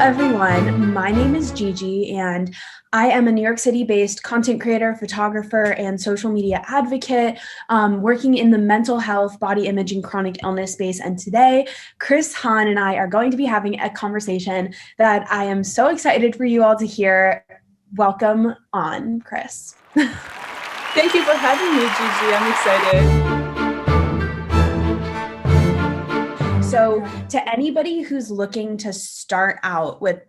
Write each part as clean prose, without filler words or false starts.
everyone. My name is Gigi, and I am a New York City-based content creator, photographer, and social media advocate, working in the mental health, body image, and chronic illness space. And today, Chris, Han, and I are going to be having a conversation that I am so excited for you all to hear. Welcome on, Chris. Thank you for having me, Gigi. I'm excited. So to anybody who's looking to start out with,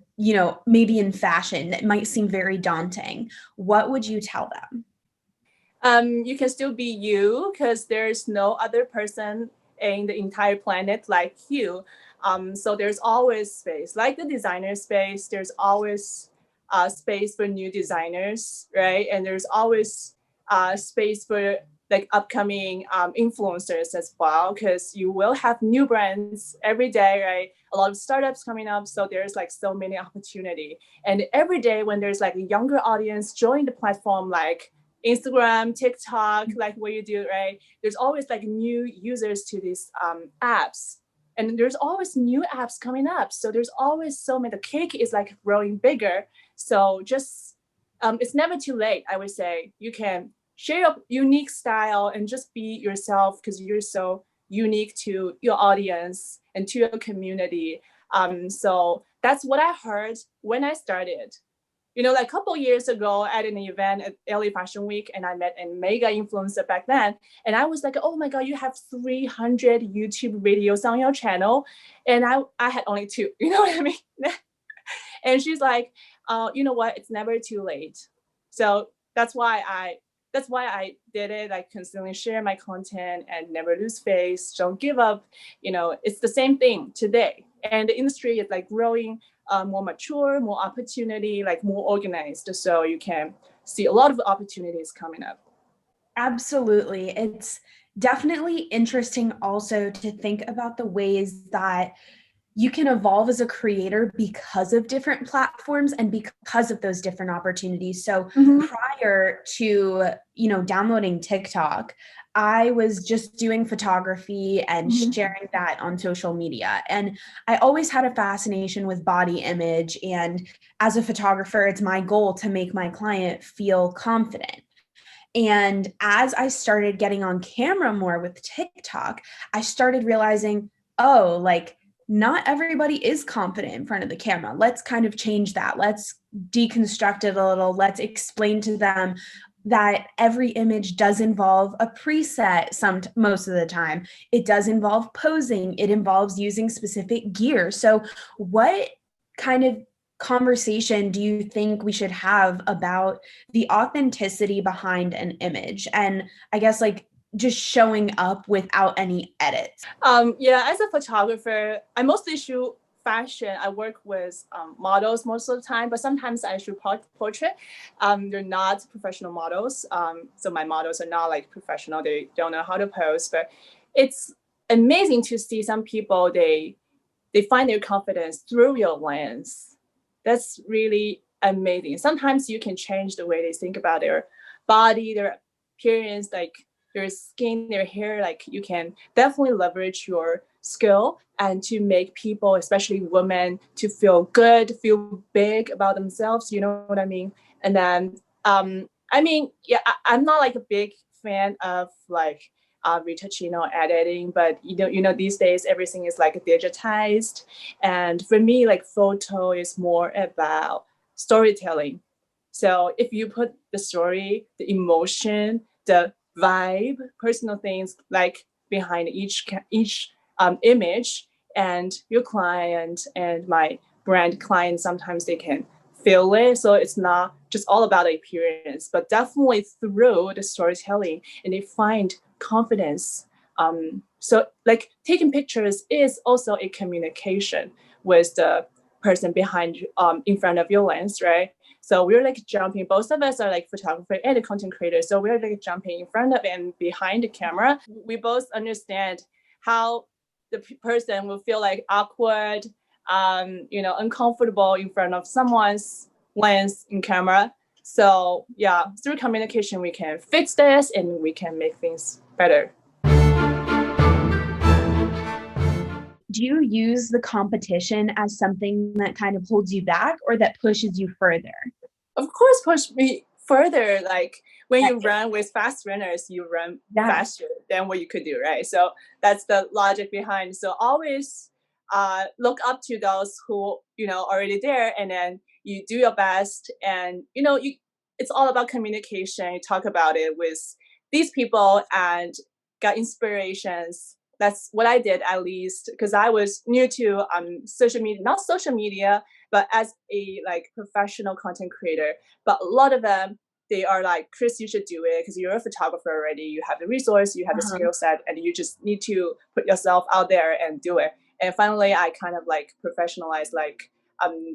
maybe in fashion, that might seem very daunting, what would you tell them? You can still be you because there's no other person in the entire planet like you. So there's always space. Like the designer space, there's always space for new designers, right? And there's always space for like upcoming influencers as well, because you will have new brands every day, right? A lot of startups coming up, so there's like so many opportunity. And every day when there's like a younger audience join the platform, like Instagram, TikTok, like what you do, right? There's always like new users to these apps, and there's always new apps coming up. So there's always so many. The cake is like growing bigger. So just it's never too late. I would say you can share your unique style and just be yourself because you're so unique to your audience and to your community. So that's what I heard when I started. Like a couple years ago at an event at LA Fashion Week, and I met a mega influencer back then. And I was like, oh my God, you have 300 YouTube videos on your channel. And I had only 2, you know what I mean? And she's like, you know what, it's never too late. So that's why I did it. I constantly share my content and never lose face. Don't give up. It's the same thing today. And the industry is like growing more mature, more opportunity, like more organized. So you can see a lot of opportunities coming up. Absolutely. It's definitely interesting also to think about the ways that you can evolve as a creator because of different platforms and because of those different opportunities. So prior to, downloading TikTok, I was just doing photography and sharing that on social media. And I always had a fascination with body image. And as a photographer, it's my goal to make my client feel confident. And as I started getting on camera more with TikTok, I started realizing, not everybody is confident in front of the camera. Let's kind of change that. Let's deconstruct it a little. Let's explain to them that every image does involve a preset most of the time. It does involve posing. It involves using specific gear. So what kind of conversation do you think we should have about the authenticity behind an image? And I guess just showing up without any edits? As a photographer, I mostly shoot fashion. I work with models most of the time, but sometimes I shoot portrait. They're not professional models. So my models are not like professional. They don't know how to pose, but it's amazing to see some people, they find their confidence through your lens. That's really amazing. Sometimes you can change the way they think about their body, their appearance, like their skin, their hair. Like you can definitely leverage your skill and to make people, especially women, to feel good, feel big about themselves. You know what I mean? And then, I'm not like a big fan of retouching or editing, but these days everything is like digitized. And for me, like photo is more about storytelling. So if you put the story, the emotion, the vibe, personal things like behind each image, and your client and my brand client, sometimes they can feel it. So it's not just all about the appearance, but definitely through the storytelling, and they find confidence. So like taking pictures is also a communication with the person behind in front of your lens, right? So we're like jumping, both of us are like photographer and a content creator. So we're like jumping in front of and behind the camera. We both understand how the person will feel like awkward, uncomfortable in front of someone's lens in camera. So yeah, through communication, we can fix this and we can make things better. do you use the competition as something that kind of holds you back or that pushes you further? Of course, push me further. Like when you run with fast runners, you run faster than what you could do, right? So that's the logic behind. So always look up to those who already there, and then you do your best. And it's all about communication. You talk about it with these people and got inspirations. That's what I did, at least, because I was new to social media, not social media, but as a like professional content creator. But a lot of them, they are like, Chris, you should do it because you're a photographer already. You have the resource, you have the skill set, and you just need to put yourself out there and do it. And finally, I kind of like professionalized, like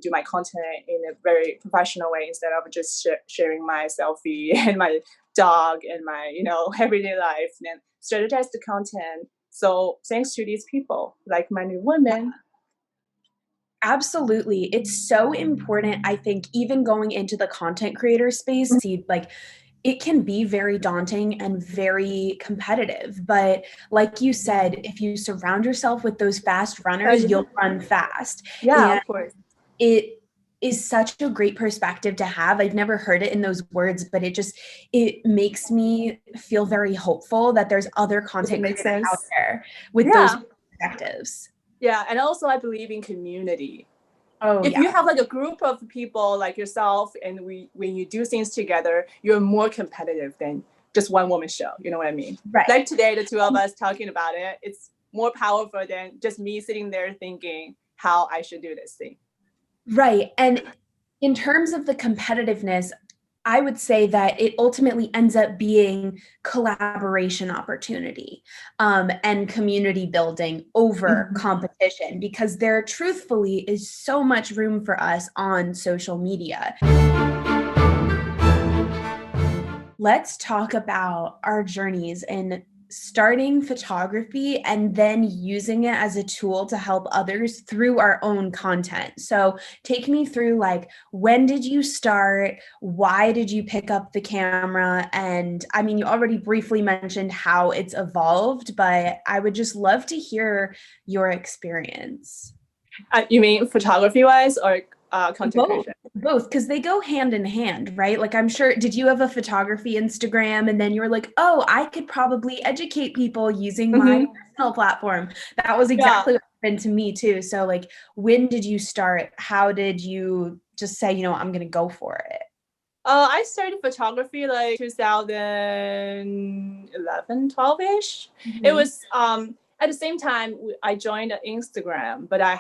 do my content in a very professional way instead of just sharing my selfie and my dog and my everyday life, and strategize the content. So thanks to these people, like many women. Absolutely. It's so important. I think even going into the content creator space, see, like it can be very daunting and very competitive. But like you said, if you surround yourself with those fast runners, you'll run fast. Yeah, And of course. it is such a great perspective to have. I've never heard it in those words, but it makes me feel very hopeful that there's other content creators out there with those perspectives. Yeah, and also I believe in community. Oh, if you have like a group of people like yourself, and when you do things together, you're more competitive than just one woman show. You know what I mean? Right. Like today, the two of us talking about it, it's more powerful than just me sitting there thinking how I should do this thing. Right. And in terms of the competitiveness, I would say that it ultimately ends up being collaboration opportunity and community building over competition, because there truthfully is so much room for us on social media. Let's talk about our journeys in starting photography and then using it as a tool to help others through our own content. So take me through, like, when did you start? Why did you pick up the camera? And I mean, you already briefly mentioned how it's evolved, but I would just love to hear your experience. You mean photography wise or content creation? Both, because they go hand in hand, right? Like, I'm sure, did you have a photography Instagram and then you were like, oh, I could probably educate people using my personal platform? That was exactly what happened to me too. So like, when did you start? How did you just say, I'm going to go for it? I started photography like 2011, 12-ish. It was at the same time I joined Instagram, but I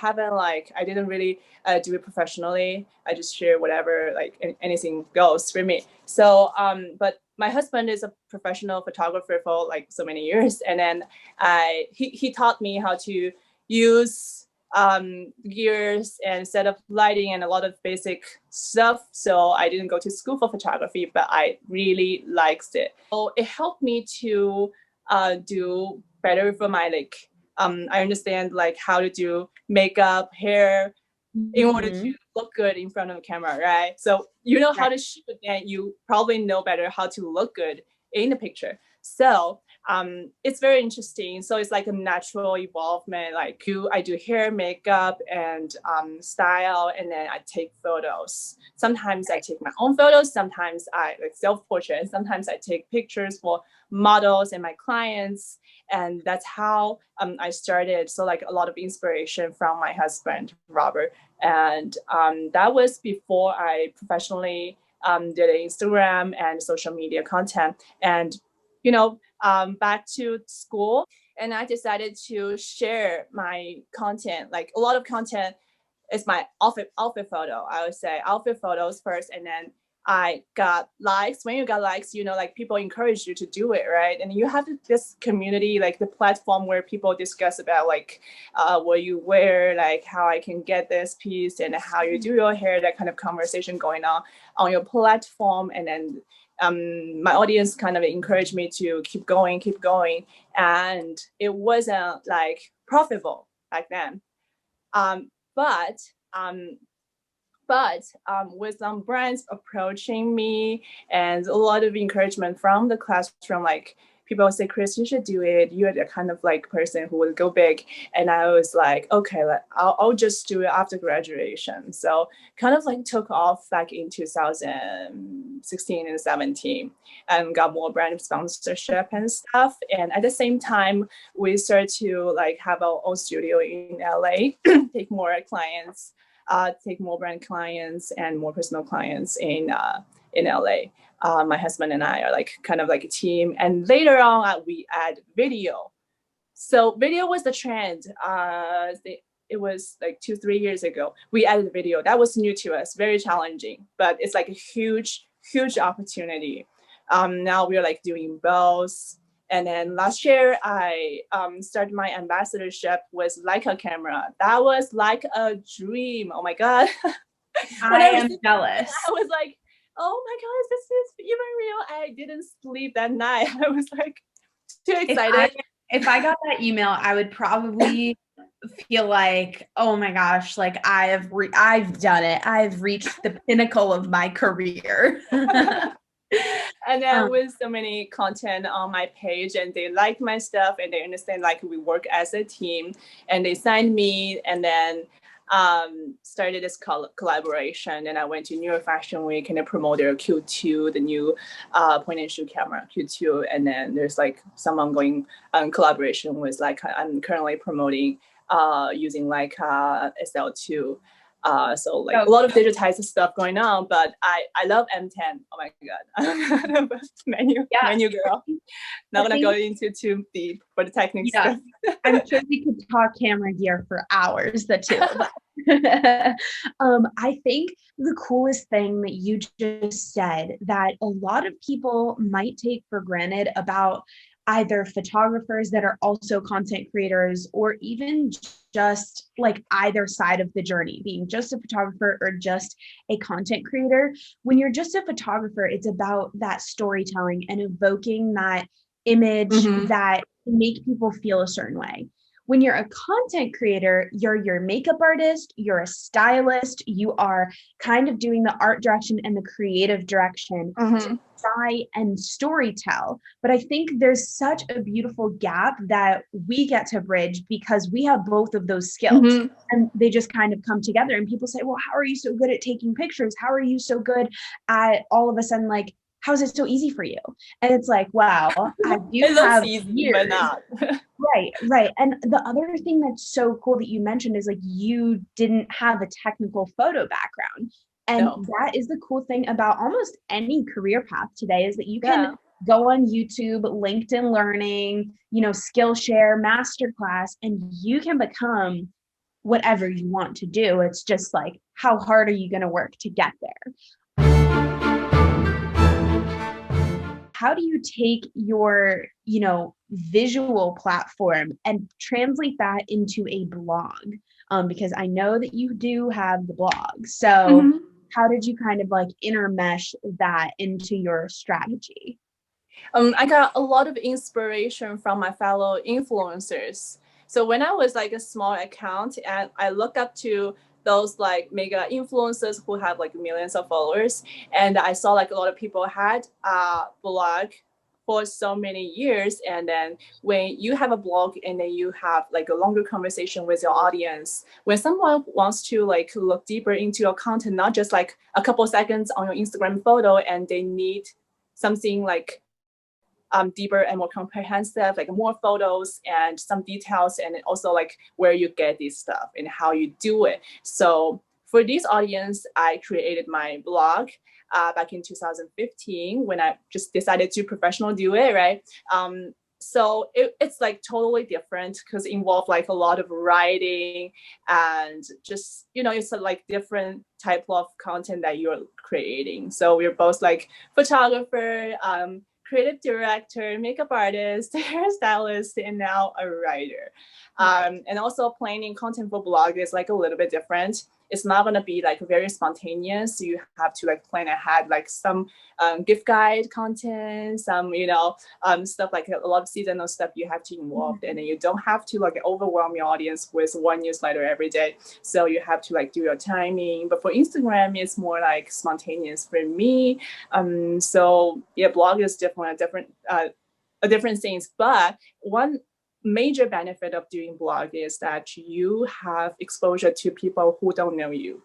didn't really do it professionally. I just share whatever, like anything goes for me. So, but my husband is a professional photographer for like so many years, and then he taught me how to use gears and set up lighting and a lot of basic stuff. So I didn't go to school for photography, but I really liked it. So it helped me to do better for my I understand like how to do makeup, hair in order to look good in front of the camera, right? So you know how to shoot, and you probably know better how to look good in the picture. So it's very interesting. So it's like a natural evolvement. Like I do hair, makeup, and style, and then I take photos. Sometimes I take my own photos. Sometimes I like self-portrait. Sometimes I take pictures for models and my clients. And that's how I started. So like a lot of inspiration from my husband, Robert. And that was before I professionally did Instagram and social media content. And back to school, and I decided to share my content. Like a lot of content is my outfit photo. I would say outfit photos first, and then I got likes. When you got likes, like people encourage you to do it, right? And you have this community, like the platform where people discuss about like what you wear, like how I can get this piece, and how you do your hair. That kind of conversation going on your platform, and then my audience kind of encouraged me to keep going, and it wasn't like profitable back then. But with some brands approaching me and a lot of encouragement from the classroom, like people would say, Chris, you should do it. You're the kind of like person who will go big. And I was like, okay, I'll just do it after graduation. So kind of like took off back in 2016 and 17 and got more brand sponsorship and stuff. And at the same time, we started to like have our own studio in LA, take more clients, take more brand clients and more personal clients in LA. My husband and I are like kind of like a team. And later on, we add video. So video was the trend. It was like 2-3 years ago. We added video. That was new to us, very challenging, but it's like a huge, huge opportunity. Now we're like doing both. And then last year, I started my ambassadorship with Leica camera. That was like a dream. Oh my God. I am jealous. I was like, oh my gosh, this is even real. I didn't sleep that night. I was like too excited. If I got that email, I would probably feel like, oh my gosh, like I've done it. I've reached the pinnacle of my career. And then with so many content on my page, and they like my stuff, and they understand like we work as a team, and they signed me, and then started this collaboration. And I went to New York Fashion Week and I promoted Q2, the new point and shoot camera Q2. And then there's like some ongoing collaboration with like I'm currently promoting using Leica SL2. So like a lot of digitized stuff going on, but I love M10. Oh my God. menu girl. Not gonna go into too deep for the technical stuff. I'm sure we could talk camera gear for hours, the two of us. I think the coolest thing that you just said that a lot of people might take for granted about either photographers that are also content creators, or even just like either side of the journey, being just a photographer or just a content creator. When you're just a photographer, it's about that storytelling and evoking that image that make people feel a certain way. When you're a content creator, you're your makeup artist, you're a stylist, you are kind of doing the art direction and the creative direction to try and storytell. But I think there's such a beautiful gap that we get to bridge because we have both of those skills and they just kind of come together. And people say, well, how are you so good at taking pictures? How are you so good at all of a sudden, like, how is it so easy for you? And it's like, wow, I do have easy, years. But not. Right. And the other thing that's so cool that you mentioned is like you didn't have a technical photo background. And that is the cool thing about almost any career path today is that you can go on YouTube, LinkedIn Learning, Skillshare, Masterclass, and you can become whatever you want to do. It's just like, how hard are you going to work to get there? How do you take your, visual platform and translate that into a blog? Because I know that you do have the blog. So how did you kind of like intermesh that into your strategy? I got a lot of inspiration from my fellow influencers. So when I was like a small account and I look up to those like mega influencers who have like millions of followers, and I saw like a lot of people had a blog for so many years. And then when you have a blog and then you have like a longer conversation with your audience, when someone wants to like look deeper into your content, not just like a couple seconds on your Instagram photo, and they need something like deeper and more comprehensive, like more photos and some details, and also like where you get this stuff and how you do it. So for this audience, I created my blog back in 2015 when I just decided to professionally do it, right? So it's like totally different because it involved like a lot of writing and just, it's a like different type of content that you're creating. So we're both like photographer, creative director, makeup artist, hairstylist, and now a writer. And also planning content for blog is like a little bit different. It's not gonna be like very spontaneous. So you have to like plan ahead, like some gift guide content, some, stuff like a lot of seasonal stuff you have to involve. And then you don't have to like overwhelm your audience with one newsletter every day. So you have to like do your timing. But for Instagram, it's more like spontaneous for me. So yeah, blog is definitely a different different things. But one major benefit of doing blog is that you have exposure to people who don't know you.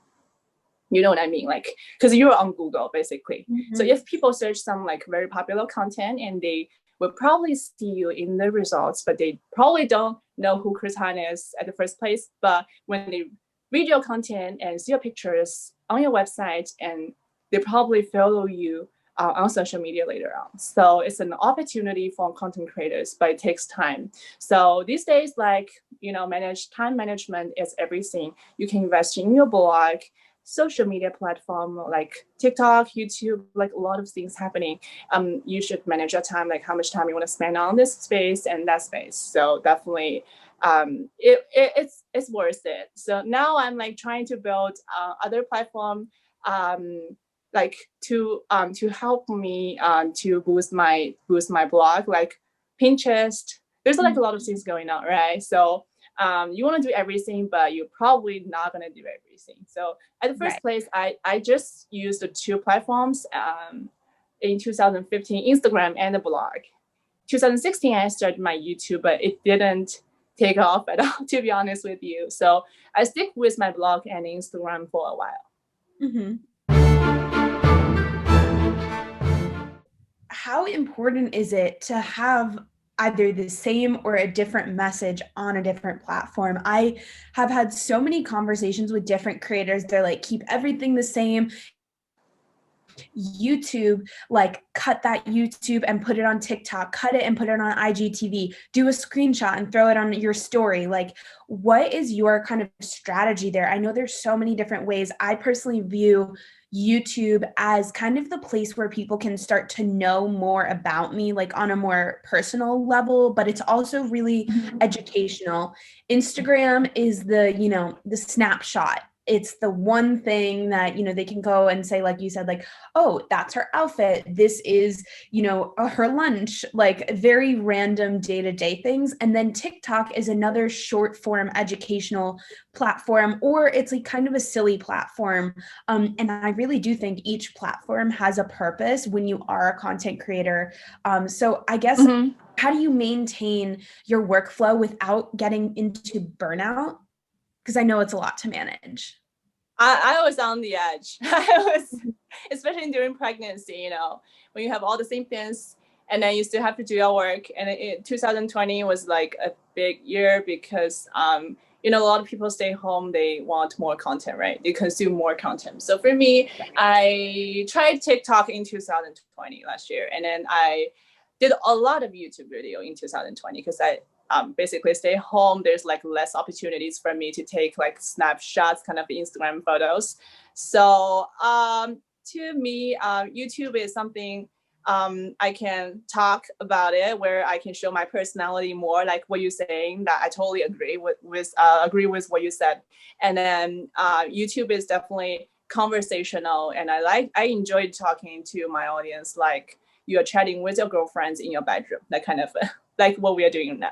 You know what I mean? Like, because you're on Google basically. So if people search some like very popular content, and they will probably see you in the results, but they probably don't know who Chris Han is at the first place. But when they read your content and see your pictures on your website, and they probably follow you on social media later on. So it's an opportunity for content creators, but it takes time. So these days, like, time management is everything. You can invest in your blog, social media platform like TikTok, YouTube, like a lot of things happening. You should manage your time, like how much time you want to spend on this space and that space. So definitely, it's worth it. So now I'm like trying to build other platform, like to help me to boost my blog, like Pinterest. There's like a lot of things going on, right? So you want to do everything, but you're probably not going to do everything. So at the first place, I just used the two platforms in 2015, Instagram and the blog. 2016, I started my YouTube, but it didn't take off at all, to be honest with you. So I stick with my blog and Instagram for a while. How important is it to have either the same or a different message on a different platform? I have had so many conversations with different creators. They're like, keep everything the same. YouTube, like cut that YouTube and put it on TikTok, cut it and put it on IGTV, do a screenshot and throw it on your story. Like, what is your kind of strategy there? I know there's so many different ways. I personally view YouTube as kind of the place where people can start to know more about me, like on a more personal level, but it's also really educational. Instagram is the snapshot. It's the one thing that, they can go and say, like you said, like, oh, that's her outfit. This is, her lunch, like very random day-to-day things. And then TikTok is another short form educational platform, or it's like kind of a silly platform. And I really do think each platform has a purpose when you are a content creator. So I guess, how do you maintain your workflow without getting into burnout? Because I know it's a lot to manage. I was on the edge. I was, especially during pregnancy, when you have all the symptoms and then you still have to do your work. And 2020 was like a big year because, a lot of people stay home. They want more content, right? They consume more content. So for me, I tried TikTok in 2020 last year. And then I did a lot of YouTube video in 2020 because I basically stay home. There's like less opportunities for me to take like snapshots, kind of Instagram photos. So to me, YouTube is something I can talk about it, where I can show my personality more, like what you're saying, that I totally agree with what you said. And then YouTube is definitely conversational, and I enjoyed talking to my audience, like you're chatting with your girlfriends in your bedroom, that kind of like what we are doing now.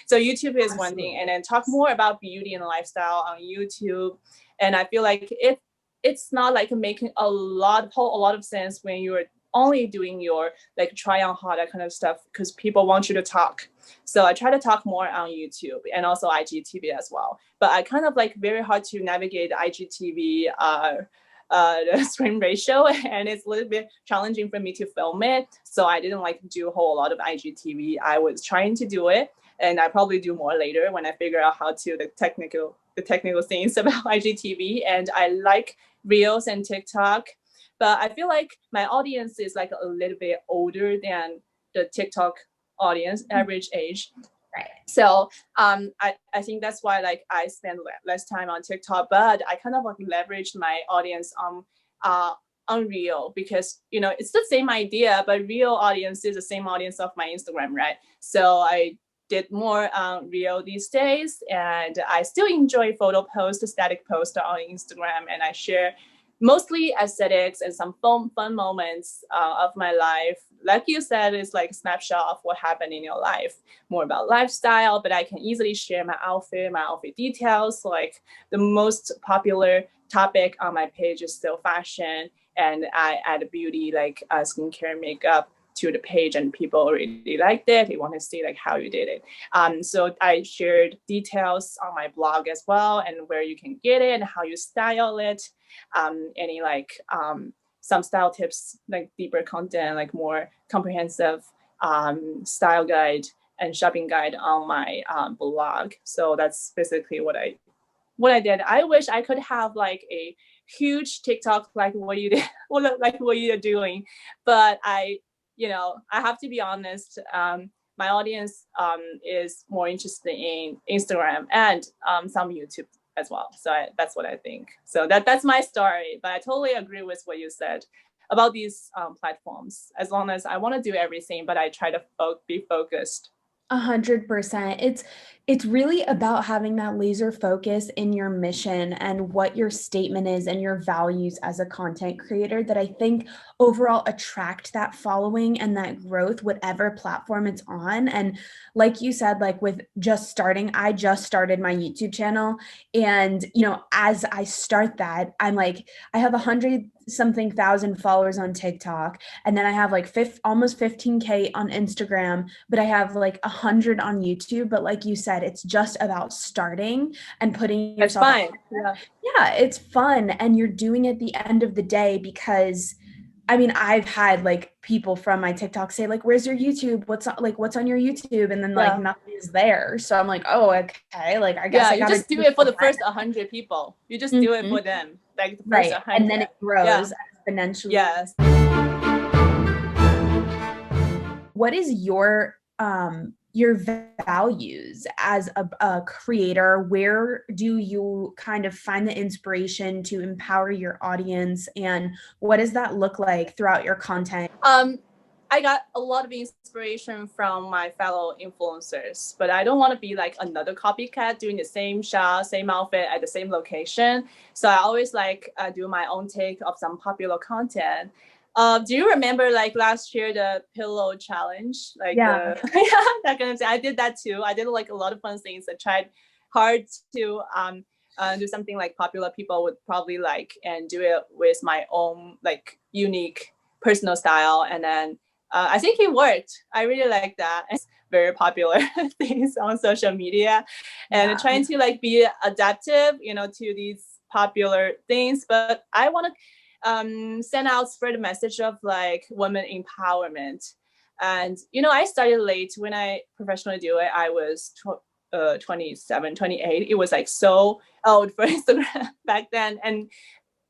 So YouTube is one thing, and then talk more about beauty and lifestyle on YouTube. And I feel like it's not like making a lot of sense when you're only doing your like try on haul, that kind of stuff, because people want you to talk. So I try to talk more on YouTube and also IGTV as well. But I kind of like very hard to navigate IGTV the stream ratio, and it's a little bit challenging for me to film it. So I didn't like do a whole lot of IGTV. I was trying to do it, and I probably do more later when I figure out how to the technical things about IGTV. And I like Reels and TikTok, but I feel like my audience is like a little bit older than the TikTok audience, average age. Right. So I think that's why like I spend less time on TikTok, but I kind of like leverage my audience on Reel, because it's the same idea, but Reel audience is the same audience of my Instagram, right? So I did more Reel these days, and I still enjoy photo post, static post on Instagram, and I share mostly aesthetics and some fun moments of my life. Like you said, it's like a snapshot of what happened in your life, more about lifestyle, but I can easily share my outfit details. Like the most popular topic on my page is still fashion, and I add beauty, like skincare, makeup to the page and people really liked it. They want to see like how you did it. So I shared details on my blog as well, and where you can get it and how you style it. Any like some style tips, like deeper content, like more comprehensive style guide and shopping guide on my blog. So that's basically what I did. I wish I could have like a huge TikTok like what you did, like what you're doing, but I have to be honest. My audience is more interested in Instagram and some YouTube as well. So that's what I think. So that's my story. But I totally agree with what you said about these platforms. As long as I want to do everything, but I try to be focused. 100%. It's really about having that laser focus in your mission and what your statement is and your values as a content creator that I think overall attract that following and that growth, whatever platform it's on. And like you said, like with just starting, I just started my YouTube channel. And, as I start that, I'm like, I have 100-something thousand followers on TikTok. And then I have like almost 15K on Instagram, but I have like 100 on YouTube. But like you said, it's just about starting and putting yourself out there. Yeah, it's fun. And you're doing it at the end of the day because I've had like people from my TikTok say like, where's your YouTube? What's on your YouTube? And then like nothing is there. So I'm like, oh, okay. Like, I guess I gotta just do it for the first 100 people. You just do it for them. Like the first 100. And then it grows exponentially. Yes. What is your values as a creator? Where do you kind of find the inspiration to empower your audience, and what does that look like throughout your content? I got a lot of inspiration from my fellow influencers, but I don't want to be like another copycat doing the same shot, same outfit at the same location. So I always like do my own take of some popular content. Do you remember like last year, the pillow challenge? Like that kind of thing. I did that too. I did like a lot of fun things. I tried hard to do something like popular people would probably like, and do it with my own like unique personal style. And then I think it worked. I really like that. It's very popular things on social media, and trying to like be adaptive, to these popular things. But I want to spread a message of like women empowerment. And I started late. When I professionally do it, I was 27, 28. It was like so old for Instagram back then.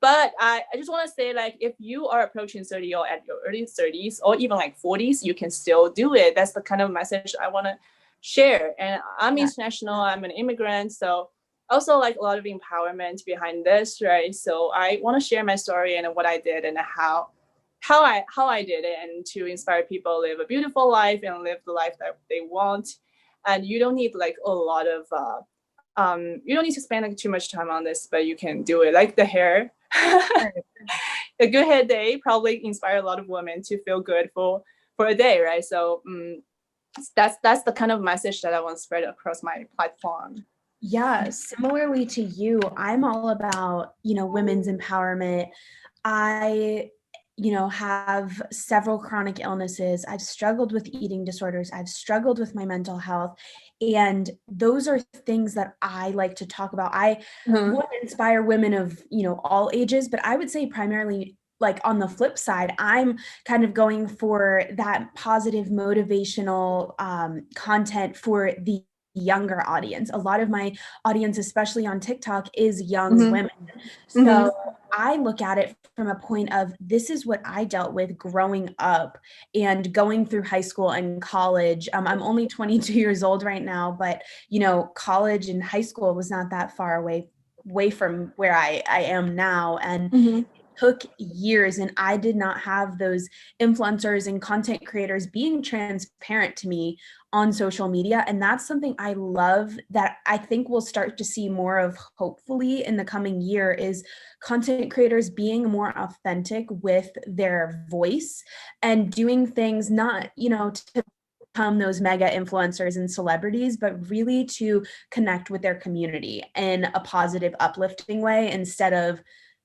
But I just want to say, like, if you are approaching 30 or at your early 30s or even like 40s, you can still do it. That's the kind of message I want to share. And I'm international. I'm an immigrant, so also like a lot of empowerment behind this, right? So I want to share my story and what I did and how I did it, and to inspire people to live a beautiful life and live the life that they want. And you don't need like a lot of you don't need to spend like too much time on this, but you can do it. Like the hair, a good hair day probably inspire a lot of women to feel good for a day, right? So that's the kind of message that I want to spread across my platform. Yeah, similarly to you, I'm all about, women's empowerment. I, have several chronic illnesses. I've struggled with eating disorders. I've struggled with my mental health. And those are things that I like to talk about. I want to inspire women of, all ages, but I would say primarily like on the flip side, I'm kind of going for that positive motivational content for the younger audience. A lot of my audience, especially on TikTok, is young women. So I look at it from a point of, this is what I dealt with growing up and going through high school and college. I'm only 22 years old right now, but college and high school was not that far away from where I am now. And took years, and I did not have those influencers and content creators being transparent to me on social media. And that's something I love that I think we'll start to see more of, hopefully in the coming year, is content creators being more authentic with their voice and doing things not, to become those mega influencers and celebrities, but really to connect with their community in a positive, uplifting way, instead of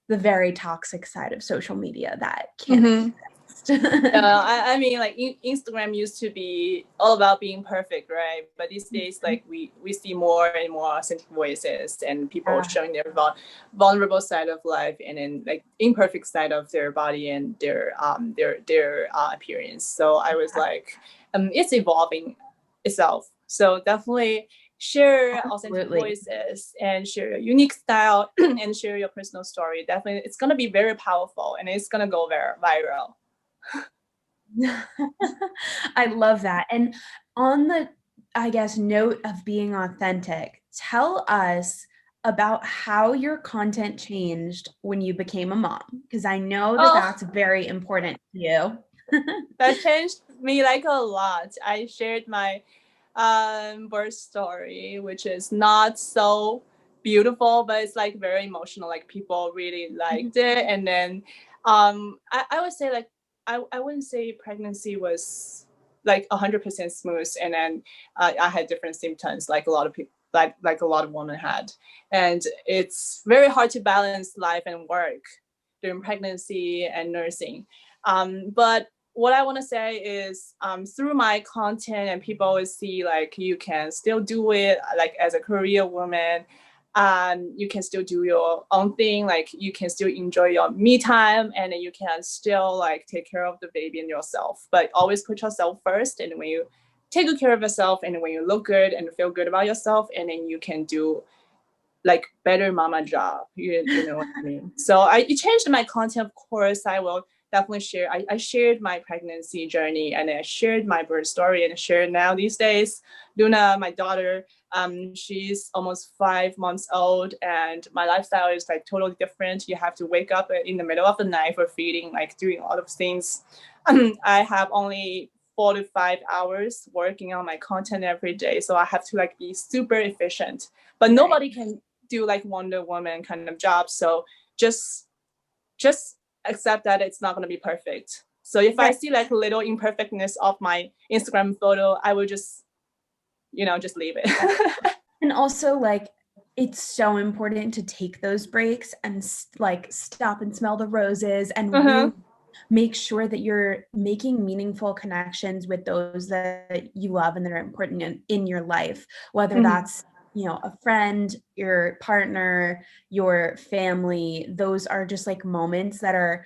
the very toxic side of social media that can. I mean, like Instagram used to be all about being perfect, right? But these days, like we see more and more authentic voices and people showing their vulnerable side of life, and then like imperfect side of their body and their appearance. So I was like, it's evolving itself. So definitely share authentic voices and share your unique style and share your personal story. Definitely, it's gonna be very powerful and it's gonna go very viral. I love that. And on the, I guess, note of being authentic, tell us about how your content changed when you became a mom, because I know that that's very important to you. That changed me like a lot. I shared my birth story, which is not so beautiful, but it's like very emotional. Like people really liked it. And then I would say like I wouldn't say pregnancy was like 100% smooth, and then I had different symptoms like a lot of people like a lot of women had, and it's very hard to balance life and work during pregnancy and nursing. But what I want to say is through my content, and people always see like you can still do it like as a career woman. You can still do your own thing, like you can still enjoy your me time, and then you can still like take care of the baby and yourself, but always put yourself first. And when you take good care of yourself, and when you look good and feel good about yourself, and then you can do like better mama job, you know what I mean? So it changed my content. Of course, I will definitely share. I shared my pregnancy journey, and I shared my birth story, and I share now these days. Luna, my daughter, she's almost 5 months old, and my lifestyle is like totally different. You have to wake up in the middle of the night for feeding, like doing a lot of things. I have only 4 to 5 hours working on my content every day, so I have to like be super efficient. But nobody can do like Wonder Woman kind of job. So just accept that it's not going to be perfect. So if I see like little imperfectness of my Instagram photo, I will just leave it. And also like, it's so important to take those breaks and like stop and smell the roses and really make sure that you're making meaningful connections with those that you love and that are important in your life, whether that's a friend, your partner, your family. Those are just like moments that are,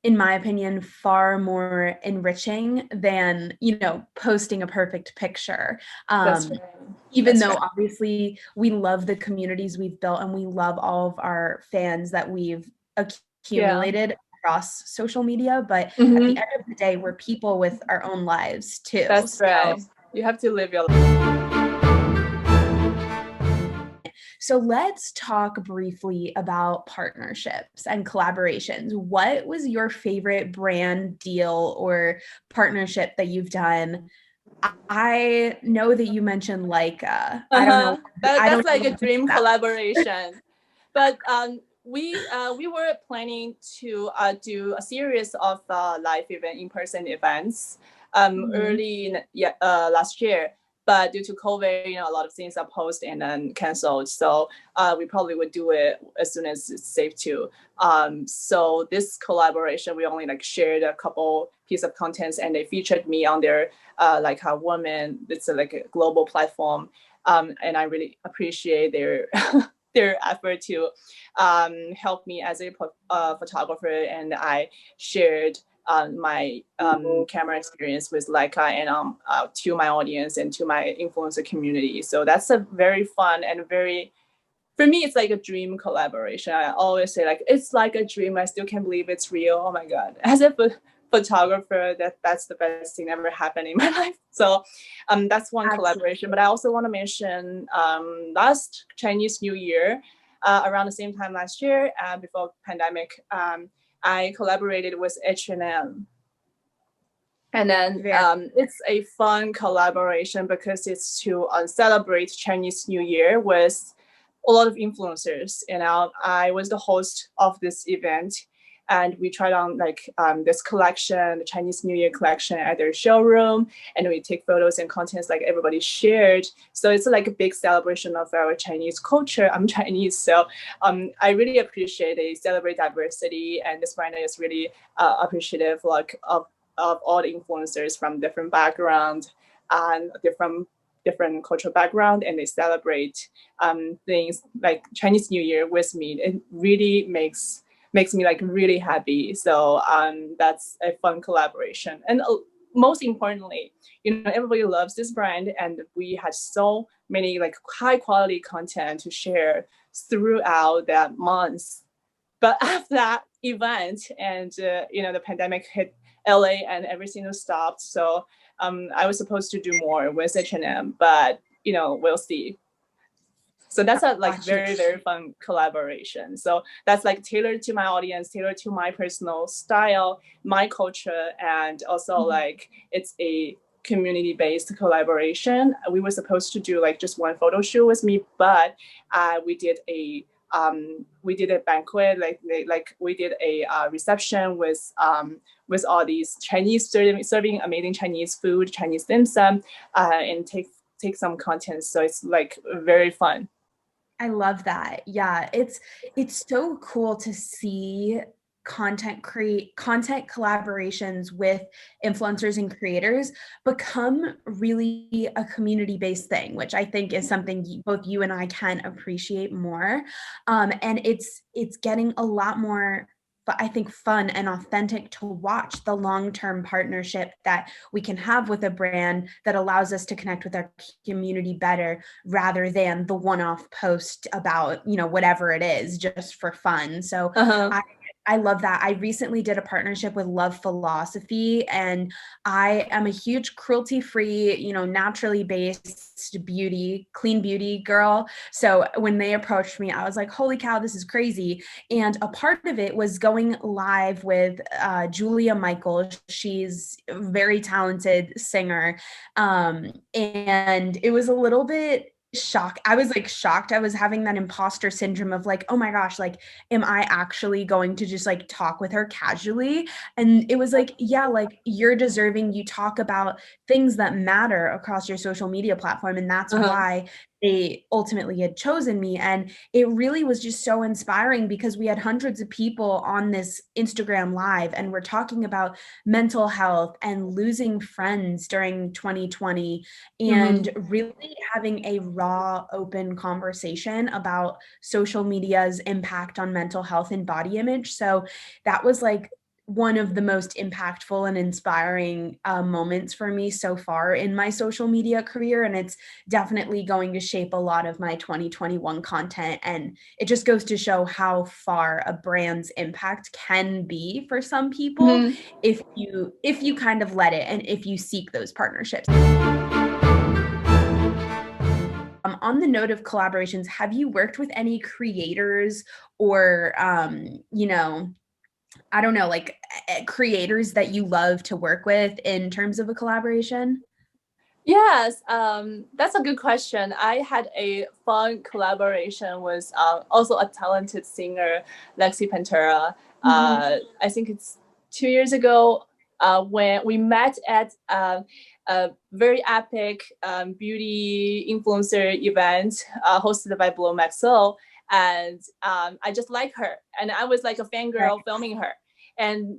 in my opinion, far more enriching than, posting a perfect picture. Even though obviously we love the communities we've built and we love all of our fans that we've accumulated across social media, but at the end of the day, we're people with our own lives too. That's right. You have to live your life. So let's talk briefly about partnerships and collaborations. What was your favorite brand deal or partnership that you've done? I know that you mentioned Leica. I don't know. That's like a dream collaboration. But we were planning to do a series of live event, in-person events early last year. But due to COVID, a lot of things are paused and then canceled. So we probably would do it as soon as it's safe to. So this collaboration, we only like shared a couple piece of contents, and they featured me on their like a woman. It's like a global platform, and I really appreciate their their effort to help me as a photographer. And I shared my camera experience with Leica and to my audience and to my influencer community. So that's a very fun and very, for me, it's like a dream collaboration. I always say like, it's like a dream. I still can't believe it's real. Oh my God. As a photographer, that's the best thing ever happened in my life. So that's one collaboration. But I also want to mention last Chinese New Year, around the same time last year, before pandemic, I collaborated with H&M. And then it's a fun collaboration because it's to celebrate Chinese New Year with a lot of influencers. I was the host of this event. and we tried on like this collection, the Chinese New Year collection at their showroom, and we take photos and contents like everybody shared. So it's like a big celebration of our Chinese culture. I'm Chinese, so I really appreciate they celebrate diversity, and this brand is really appreciative like of all the influencers from different backgrounds and different cultural background, and they celebrate things like Chinese New Year with me. It really makes me like really happy. So that's a fun collaboration. And most importantly, everybody loves this brand, and we had so many like high quality content to share throughout that month. But after that event, and the pandemic hit LA and everything was stopped. So I was supposed to do more with H&M, but we'll see. So that's a like very, very fun collaboration. So that's like tailored to my audience, tailored to my personal style, my culture, and also like it's a community-based collaboration. We were supposed to do like just one photo shoot with me, but we did a banquet, like we did a reception with all these Chinese serving amazing Chinese food, Chinese dim sum, and take some content. So it's like very fun. I love that. Yeah, it's so cool to see content collaborations with influencers and creators become really a community-based thing, which I think is something both you and I can appreciate more. And it's getting a lot more, but I think fun and authentic to watch the long-term partnership that we can have with a brand that allows us to connect with our community better, rather than the one-off post about, whatever it is, just for fun. So I love that. I recently did a partnership with Love Philosophy, and I am a huge cruelty-free, naturally based clean beauty girl. So when they approached me, I was like, holy cow, this is crazy. And a part of it was going live with Julia Michael. She's a very talented singer. And it was a little bit I was like shocked. I was having that imposter syndrome of like, oh my gosh, like, am I actually going to just like talk with her casually? And it was like, yeah, like you're deserving. You talk about things that matter across your social media platform. And that's why they ultimately had chosen me. And it really was just so inspiring, because we had hundreds of people on this Instagram live, and we're talking about mental health and losing friends during 2020, and really having a raw, open conversation about social media's impact on mental health and body image. So that was like one of the most impactful and inspiring moments for me so far in my social media career. And it's definitely going to shape a lot of my 2021 content. And it just goes to show how far a brand's impact can be for some people if you kind of let it, and if you seek those partnerships. On the note of collaborations, have you worked with any creators or, I don't know, like creators that you love to work with in terms of a collaboration? Yes, that's a good question. I had a fun collaboration with also a talented singer, Lexi Pantera. I think it's 2 years ago when we met at a very epic beauty influencer event hosted by Blow Maxo. And I just like her. And I was like a fangirl filming her. And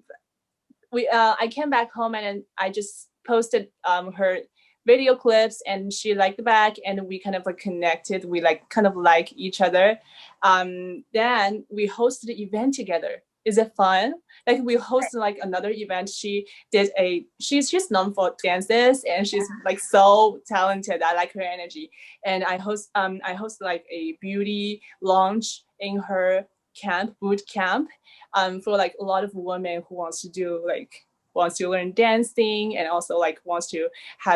I came back home, and I just posted her video clips, and she liked back, and we kind of like connected. We like each other. Then we hosted an event together. Is it fun? Like we hosted like another event. She's known for dances, and she's like so talented. I like her energy. And I host like a beauty launch in her boot camp for like a lot of women who wants to learn dancing, and also like wants to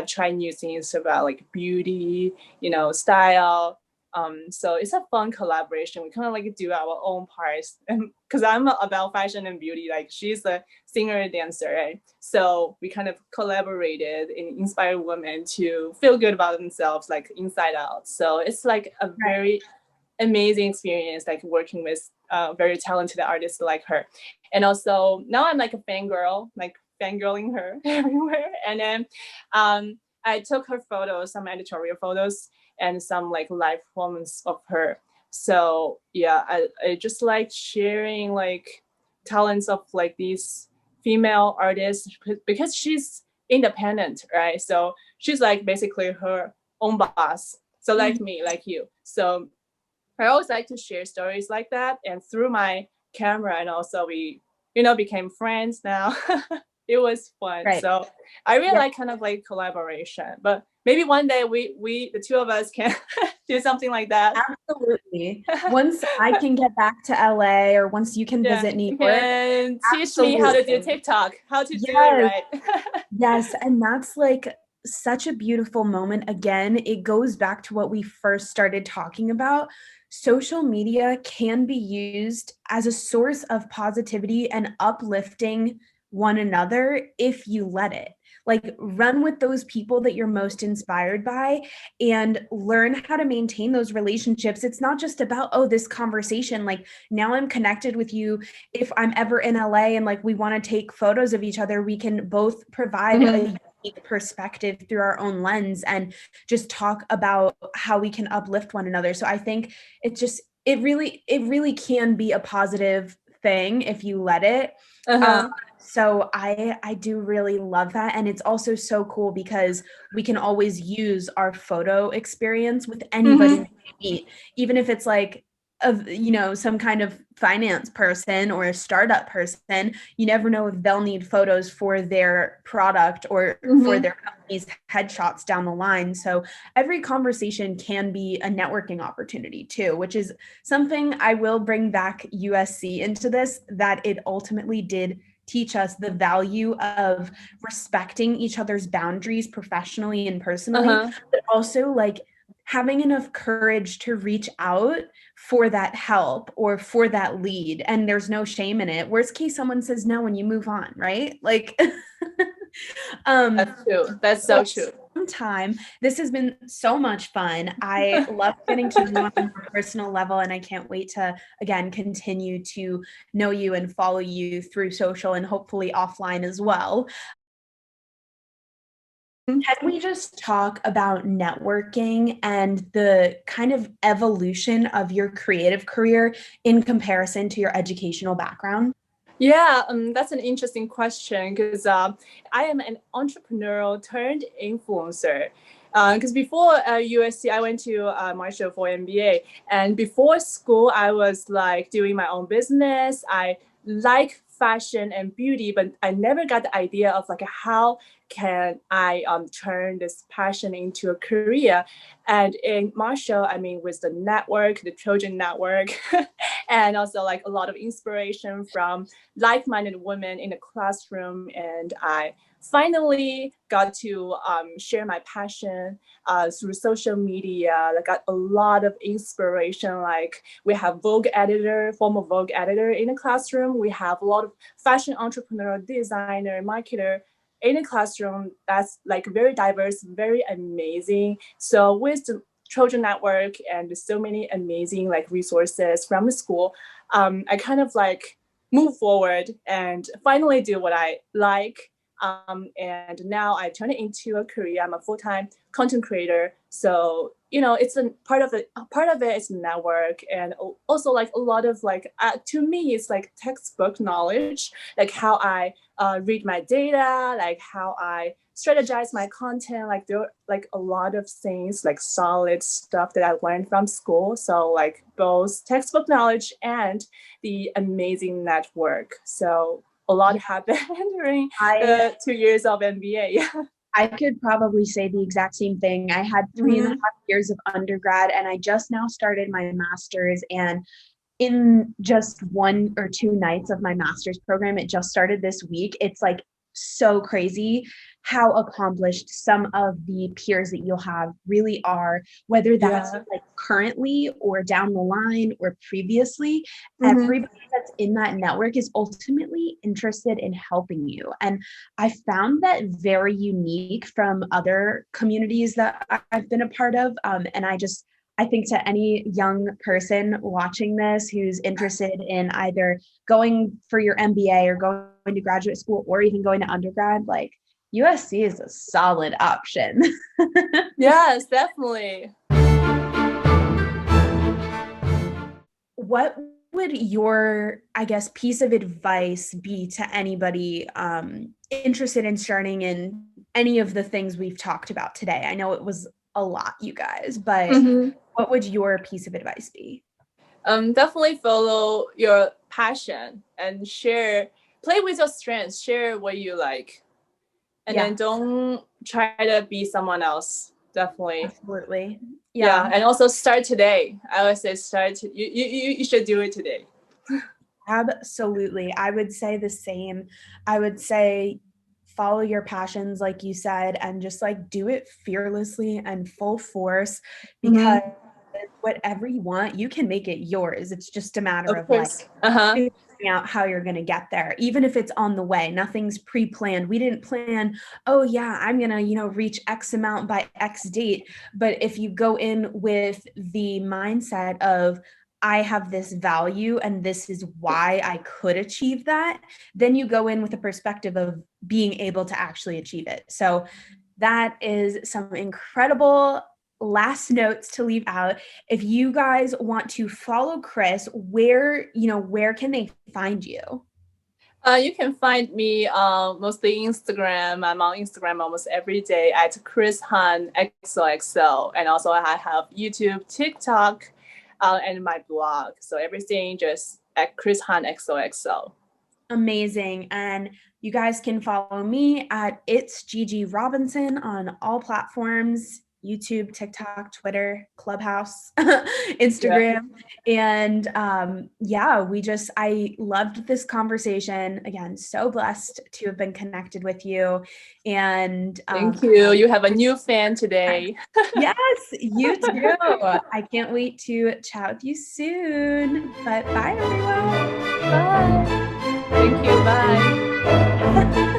try new things about like beauty, style. So it's a fun collaboration. We kind of like do our own parts, because I'm about fashion and beauty. Like she's a singer and dancer, right? So we kind of collaborated and inspired women to feel good about themselves, like inside out. So it's like a very amazing experience, like working with very talented artists like her. And also now I'm like a fangirl, like fangirling her everywhere. And then I took her photos, some editorial photos, and some like live performance of her. So yeah, I just like sharing like talents of like these female artists because she's independent, right? So she's like basically her own boss. So like me, like you. So I always like to share stories like that, and through my camera, and also we, became friends now. It was fun. Right. So I really Yeah. like kind of like collaboration, but maybe one day we the two of us can do something like that. Absolutely. Once I can get back to LA, or once you can visit New You York, can teach me how to do absolutely. TikTok, how to do it Yes. right. Yes, and that's like such a beautiful moment. Again, it goes back to what we first started talking about. Social media can be used as a source of positivity and uplifting one another if you let it. Like, run with those people that you're most inspired by and learn how to maintain those relationships. It's not just about, oh, this conversation. Like, now I'm connected with you. If I'm ever in LA and like we want to take photos of each other, we can both provide a unique perspective through our own lens and just talk about how we can uplift one another. So I think it really can be a positive thing if you let it. Uh-huh. So I do really love that. And it's also so cool because we can always use our photo experience with anybody we meet, even if it's like some kind of finance person or a startup person. You never know if they'll need photos for their product or for their company's headshots down the line. So every conversation can be a networking opportunity too, which is something I will bring back USC into this, that it ultimately did teach us the value of respecting each other's boundaries professionally and personally, but also like having enough courage to reach out for that help or for that lead. And there's no shame in it. Worst case, someone says no and you move on, right? Like, That's true. That's so true. time. This has been so much fun. I love getting to know you on a more personal level, and I can't wait to, again, continue to know you and follow you through social and hopefully offline as well. Can we just talk about networking and the kind of evolution of your creative career in comparison to your educational background? Yeah, that's an interesting question because I am an entrepreneurial turned influencer. Because before USC, I went to Marshall for MBA, and before school, I was like doing my own business. I like fashion and beauty, but I never got the idea of like how can I turn this passion into a career. And in Marshall, I mean, with the network, the Trojan network, and also like a lot of inspiration from like-minded women in the classroom, and I finally got to share my passion through social media. I got a lot of inspiration. Like we have former Vogue editor in the classroom. We have a lot of fashion entrepreneur, designer, marketer in the classroom. That's like very diverse, very amazing. So with the Trojan Network and so many amazing like resources from the school, I kind of like move forward and finally do what I like. And now I turn it into a career. I'm a full-time content creator. So, it's a part of it is network, and also like a lot of like, to me, it's like textbook knowledge, like how I read my data, like how I strategize my content. Like there are like a lot of things, like solid stuff that I learned from school. So like both textbook knowledge and the amazing network. So a lot happened during the 2 years of MBA. I could probably say the exact same thing. I had 3.5 years of undergrad, and I just now started my master's. And in just 1 or 2 nights of my master's program, it just started this week. It's like so crazy how accomplished some of the peers that you'll have really are, whether that's like currently or down the line or previously. Everybody that's in that network is ultimately interested in helping you. And I found that very unique from other communities that I've been a part of. And I think to any young person watching this who's interested in either going for your MBA or going to graduate school or even going to undergrad, like USC is a solid option. Yes, definitely. What would your, I guess, piece of advice be to anybody interested in starting in any of the things we've talked about today? I know it was a lot, you guys, but what would your piece of advice be? Definitely follow your passion and play with your strengths, share what you like, and then don't try to be someone else. Definitely. Absolutely. Yeah. And also start today. I always say you should do it today. Absolutely. I would say the same. I would say follow your passions, like you said, and just like do it fearlessly and full force, because whatever you want, you can make it yours. It's just a matter of like figuring out how you're going to get there, even if it's on the way. Nothing's pre-planned. We didn't plan, oh yeah, I'm going to, reach X amount by X date. But if you go in with the mindset of, I have this value and this is why I could achieve that, then you go in with a perspective of being able to actually achieve it. So that is some incredible last notes to leave out. If you guys want to follow Chris, where can they find you? You can find me mostly Instagram. I'm on Instagram almost every day at Chris Han XOXO. And also I have YouTube, TikTok, and my blog. So everything just at Chris Han XOXO. Amazing. And you guys can follow me at It's Gigi Robinson on all platforms: YouTube, TikTok, Twitter, Clubhouse, Instagram. And I loved this conversation. Again, so blessed to have been connected with you. And thank you. You have a new fan today. Yes, you too. I can't wait to chat with you soon. But bye, everyone. Bye. Thank you. Bye.